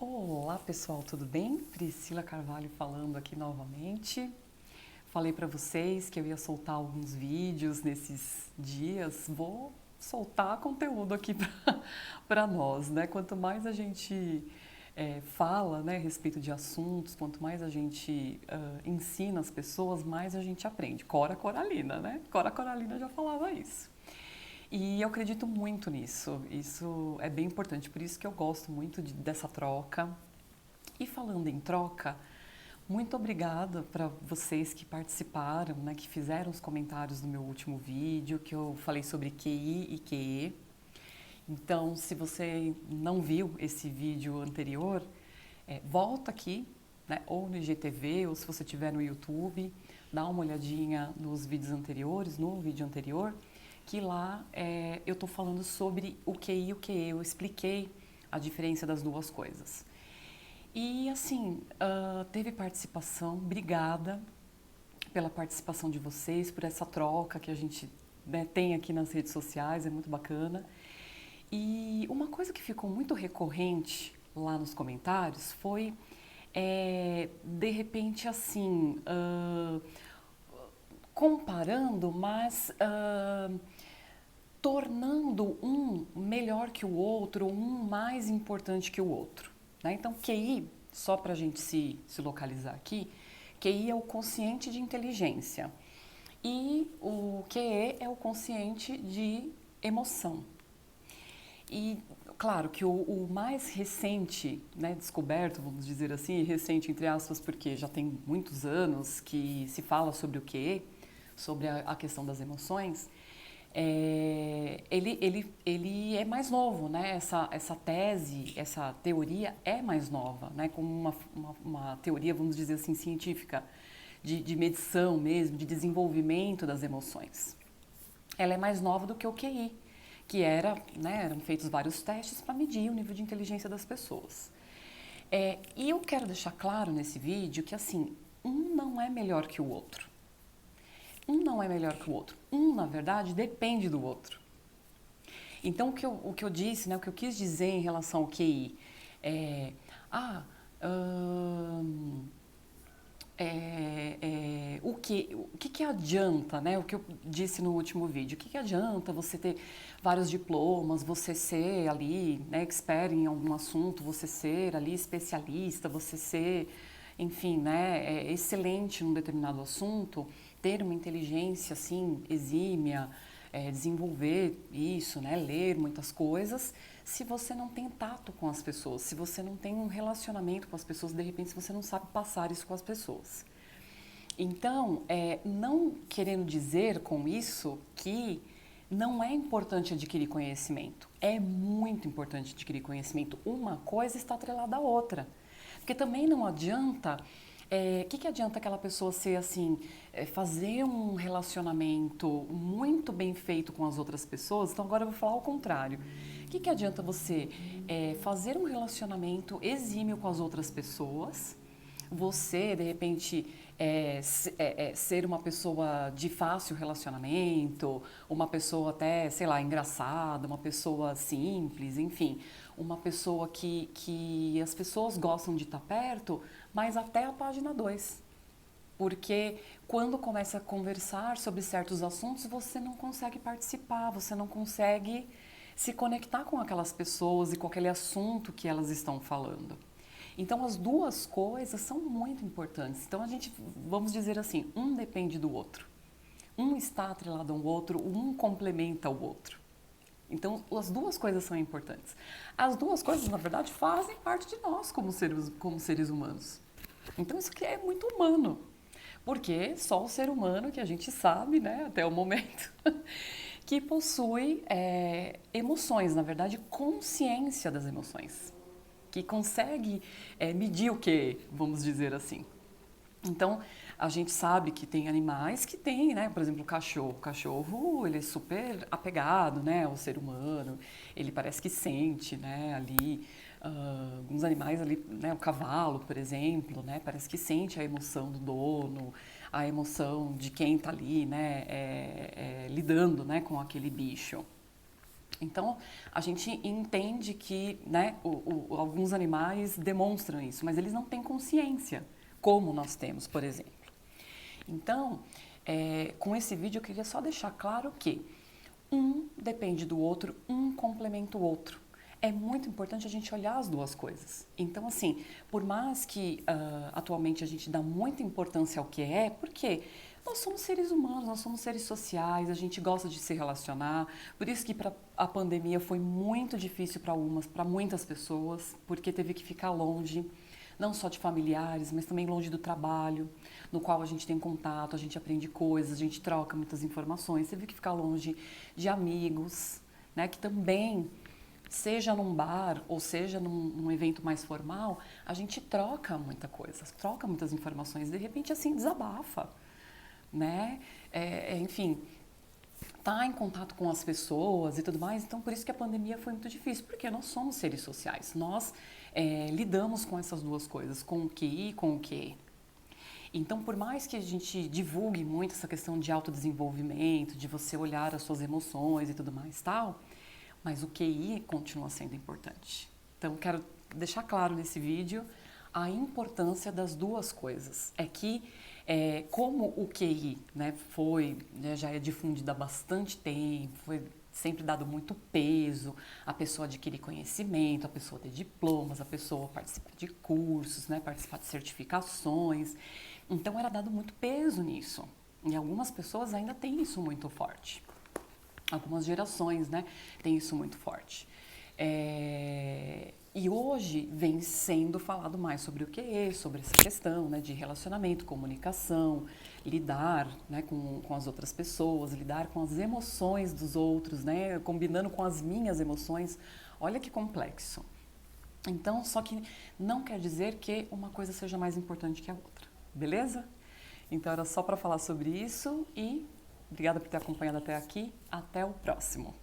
Olá pessoal, tudo bem? Priscila Carvalho falando aqui novamente. Falei para vocês que eu ia soltar alguns vídeos nesses dias. Vou soltar conteúdo aqui para nós, né? Quanto mais a gente fala, né, a respeito de assuntos, quanto mais a gente ensina as pessoas, mais a gente aprende. Cora Coralina, né? Cora Coralina já falava isso. E eu acredito muito nisso. Isso é bem importante. Por isso que eu gosto muito dessa troca. E falando em troca, muito obrigada para vocês que participaram, né, que fizeram os comentários no meu último vídeo, que eu falei sobre QI e QE. Então, se você não viu esse vídeo anterior, volta aqui, né, ou no IGTV, ou se você estiver no YouTube, dá uma olhadinha nos vídeos anteriores, no vídeo anterior, que lá eu estou falando sobre o QI e o QE. Eu expliquei a diferença das duas coisas. E assim, teve participação, obrigada pela participação de vocês, por essa troca que a gente, né, tem aqui nas redes sociais, é muito bacana. E uma coisa que ficou muito recorrente lá nos comentários foi, de repente, assim, comparando, mas tornando um melhor que o outro, um mais importante que o outro. Né? Então, QI, só para a gente se localizar aqui, QI é o quociente de inteligência e o QE é o quociente de emoção. E claro que o mais recente, né, descoberto, vamos dizer assim, recente entre aspas, porque já tem muitos anos que se fala sobre o QE, sobre a questão das emoções, ele é mais novo, né? Essa tese, essa teoria é mais nova, né? Como uma teoria, vamos dizer assim, científica, de medição mesmo, de desenvolvimento das emoções. Ela é mais nova do que o QI, que né, eram feitos vários testes para medir o nível de inteligência das pessoas. E eu quero deixar claro nesse vídeo que, assim, um não é melhor que o outro. Um não é melhor que o outro. Um, na verdade, depende do outro. Então, o que eu disse, né, o que eu quis dizer em relação ao QI é... Ah, hum, o que adianta, né? O que eu disse no último vídeo. O que adianta você ter vários diplomas, você ser ali, né, expert em algum assunto, você ser ali especialista, você ser, enfim, né, excelente num determinado assunto, ter uma inteligência assim exímia, desenvolver isso, né, ler muitas coisas, se você não tem tato com as pessoas, se você não tem um relacionamento com as pessoas, de repente se você não sabe passar isso com as pessoas. Então, não querendo dizer com isso que não é importante adquirir conhecimento. É muito importante adquirir conhecimento. Uma coisa está atrelada à outra. Porque também não adianta... O que adianta aquela pessoa ser assim, fazer um relacionamento muito bem feito com as outras pessoas? Então agora eu vou falar o contrário. O que adianta você fazer um relacionamento exímio com as outras pessoas? Você, de repente, ser uma pessoa de fácil relacionamento, uma pessoa até, sei lá, engraçada, uma pessoa simples, enfim, uma pessoa que as pessoas gostam de estar perto, mas até a página 2. Porque quando começa a conversar sobre certos assuntos, você não consegue participar, você não consegue se conectar com aquelas pessoas e com aquele assunto que elas estão falando. Então, as duas coisas são muito importantes. Então, vamos dizer assim, um depende do outro. Um está atrelado ao outro, um complementa o outro. Então, as duas coisas são importantes. As duas coisas, na verdade, fazem parte de nós como seres humanos. Então, isso aqui é muito humano. Porque só o ser humano que a gente sabe, né, até o momento, que possui emoções, na verdade, consciência das emoções, que consegue medir o que, vamos dizer assim. Então, a gente sabe que tem animais que têm, né? Por exemplo, o cachorro. O cachorro, ele é super apegado, né, ao ser humano. Ele parece que sente, né, ali. Alguns animais ali, né, o cavalo, por exemplo, né, parece que sente a emoção do dono, a emoção de quem está ali, né, lidando, né, com aquele bicho. Então, a gente entende que, né, alguns animais demonstram isso, mas eles não têm consciência, como nós temos, por exemplo. Então, com esse vídeo eu queria só deixar claro que um depende do outro, um complementa o outro. É muito importante a gente olhar as duas coisas. Então, assim, por mais que atualmente a gente dá muita importância ao que é, porque nós somos seres humanos, nós somos seres sociais, a gente gosta de se relacionar. Por isso que a pandemia foi muito difícil para muitas pessoas, porque teve que ficar longe, não só de familiares, mas também longe do trabalho, no qual a gente tem contato, a gente aprende coisas, a gente troca muitas informações. Teve que ficar longe de amigos, né, que também, seja num bar ou seja num evento mais formal, a gente troca muita coisa, troca muitas informações, de repente assim desabafa, né? Enfim, tá em contato com as pessoas e tudo mais, então por isso que a pandemia foi muito difícil, porque nós somos seres sociais, nós lidamos com essas duas coisas, com o QI e com o QE. Então, por mais que a gente divulgue muito essa questão de autodesenvolvimento, de você olhar as suas emoções e tudo mais tal, mas o QI continua sendo importante. Então, quero deixar claro nesse vídeo a importância das duas coisas. É que, como o QI, né, já é difundido há bastante tempo, foi sempre dado muito peso, a pessoa adquirir conhecimento, a pessoa ter diplomas, a pessoa participar de cursos, né, participar de certificações. Então, era dado muito peso nisso. E algumas pessoas ainda têm isso muito forte. Algumas gerações, né, têm isso muito forte. E hoje vem sendo falado mais sobre o que é, sobre essa questão, né, de relacionamento, comunicação, lidar, né, com as outras pessoas, lidar com as emoções dos outros, né, combinando com as minhas emoções. Olha que complexo. Então, só que não quer dizer que uma coisa seja mais importante que a outra, beleza? Então, era só para falar sobre isso e obrigada por ter acompanhado até aqui. Até o próximo.